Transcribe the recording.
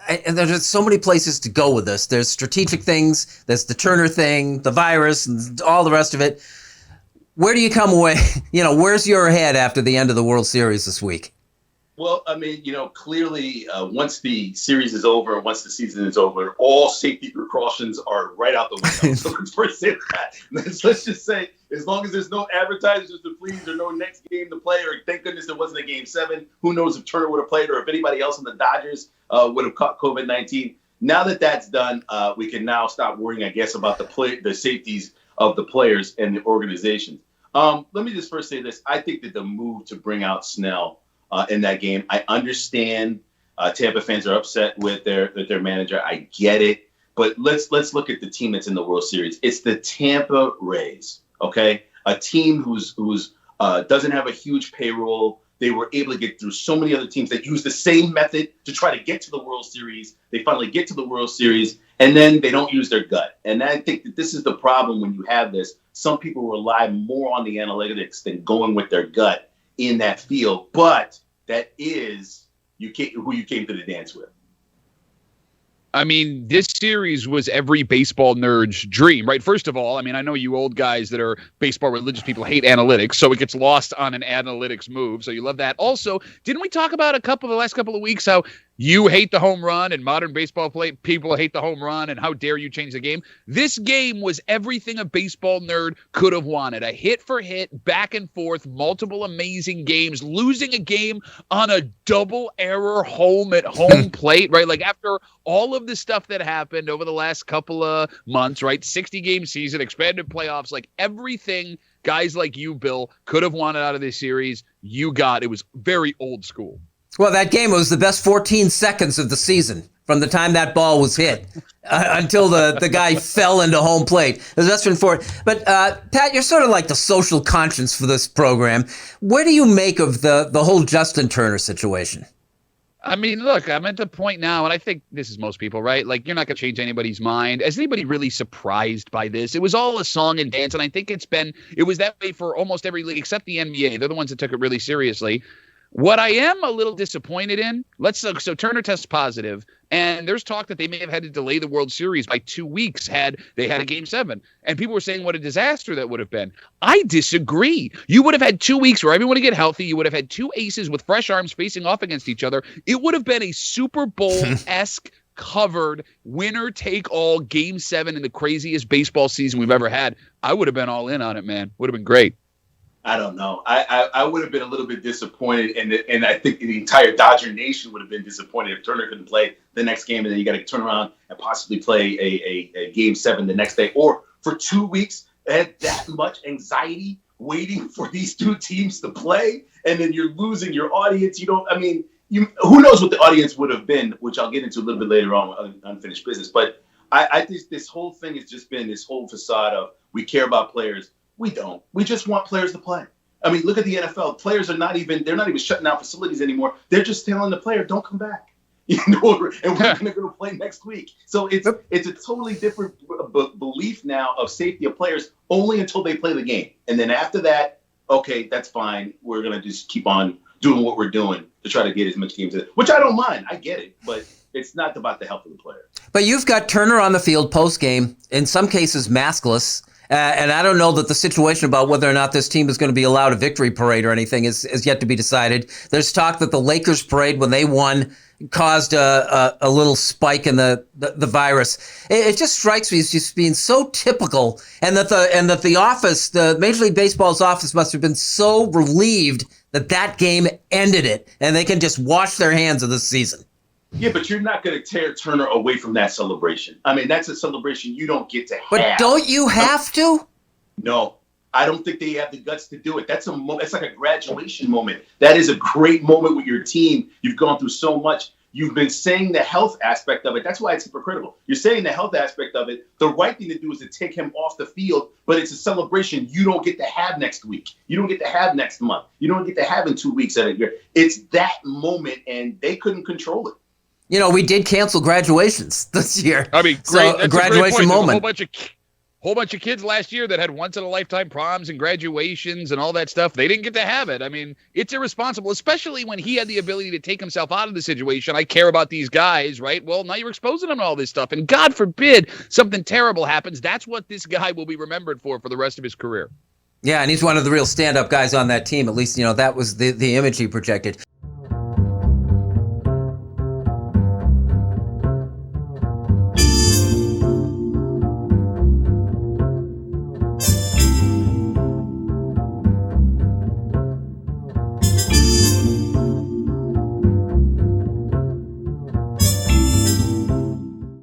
and there's so many places to go with this. There's strategic things, there's the Turner thing, the virus, and all the rest of it. Where do you come away? Where's your head after the end of the World Series this week? Well, I mean, clearly once the series is over, once the season is over, all safety precautions are right out the window. So first say that. Let's just say, as long as there's no advertisers to please or no next game to play, or thank goodness there wasn't a Game 7. Who knows if Turner would have played or if anybody else in the Dodgers would have caught COVID-19. Now that that's done, we can now stop worrying, I guess, about the safeties of the players and the organizations. Let me just first say this. I think that the move to bring out Snell in that game, I understand Tampa fans are upset with their manager. I get it. But let's look at the team that's in the World Series. It's the Tampa Rays, okay? A team who's doesn't have a huge payroll. They were able to get through so many other teams that use the same method to try to get to the World Series. They finally get to the World Series, and then they don't use their gut. And I think that this is the problem when you have this. Some people rely more on the analytics than going with their gut in that field. But that is who you came to the dance with. I mean, this series was every baseball nerd's dream, right? First of all, I mean, I know you old guys that are baseball religious people hate analytics, so it gets lost on an analytics move. So you love that. Also, didn't we talk about the last couple of weeks how you hate the home run and modern baseball people hate the home run and how dare you change the game? This game was everything a baseball nerd could have wanted. A hit for hit, back and forth, multiple amazing games, losing a game on a double error home plate, right? Like after all of the stuff that happened over the last couple of months, right? 60-game season, expanded playoffs, like everything guys like you, Bill, could have wanted out of this series, you got. It was very old school. Well, that game was the best 14 seconds of the season from the time that ball was hit until the guy fell into home plate. The best one for it. But, Pat, you're sort of like the social conscience for this program. Where do you make of the whole Justin Turner situation? I mean, look, I'm at the point now, and I think this is most people, right? Like, you're not going to change anybody's mind. Is anybody really surprised by this? It was all a song and dance, and I think it was that way for almost every league except the NBA. They're the ones that took it really seriously. What I am a little disappointed in, so Turner tests positive, and there's talk that they may have had to delay the World Series by 2 weeks had they had a Game 7. And people were saying what a disaster that would have been. I disagree. You would have had 2 weeks where everyone would get healthy. You would have had two aces with fresh arms facing off against each other. It would have been a Super Bowl-esque covered winner-take-all Game 7 in the craziest baseball season we've ever had. I would have been all in on it, man. Would have been great. I don't know. I would have been a little bit disappointed, and I think the entire Dodger Nation would have been disappointed if Turner couldn't play the next game, and then you got to turn around and possibly play a Game 7 the next day. Or for 2 weeks, had that much anxiety waiting for these two teams to play, and then you're losing your audience. Who knows what the audience would have been, which I'll get into a little bit later on Unfinished Business. But I think this whole thing has just been this whole facade of we care about players. We don't. We just want players to play. I mean, look at the NFL. Players they're not even shutting down facilities anymore. They're just telling the player, don't come back. And we're going to go play next week. So it's a totally different belief now of safety of players only until they play the game. And then after that, okay, that's fine. We're going to just keep on doing what we're doing to try to get as much games in, which I don't mind. I get it. But it's not about the health of the player. But you've got Turner on the field post-game, in some cases maskless. And I don't know that the situation about whether or not this team is going to be allowed a victory parade or anything is yet to be decided. There's talk that the Lakers parade, when they won, caused a little spike in the virus. It just strikes me as just being so typical, and that the office, the Major League Baseball's office, must have been so relieved that game ended it, and they can just wash their hands of this season. Yeah, but you're not going to tear Turner away from that celebration. I mean, that's a celebration you don't get to have. But don't you have to? No, I don't think they have the guts to do it. That's like a graduation moment. That is a great moment with your team. You've gone through so much. You've been saying the health aspect of it. That's why it's hypocritical. You're saying the health aspect of it. The right thing to do is to take him off the field, but it's a celebration you don't get to have next week. You don't get to have next month. You don't get to have in 2 weeks out of a year. It's that moment, and they couldn't control it. We did cancel graduations this year. I mean, great. So a graduation moment. Whole bunch of kids last year that had once-in-a-lifetime proms and graduations and all that stuff. They didn't get to have it. I mean, it's irresponsible, especially when he had the ability to take himself out of the situation. I care about these guys, right? Well, now you're exposing them to all this stuff. And God forbid something terrible happens. That's what this guy will be remembered for the rest of his career. Yeah, and he's one of the real stand-up guys on that team. At least, that was the image he projected.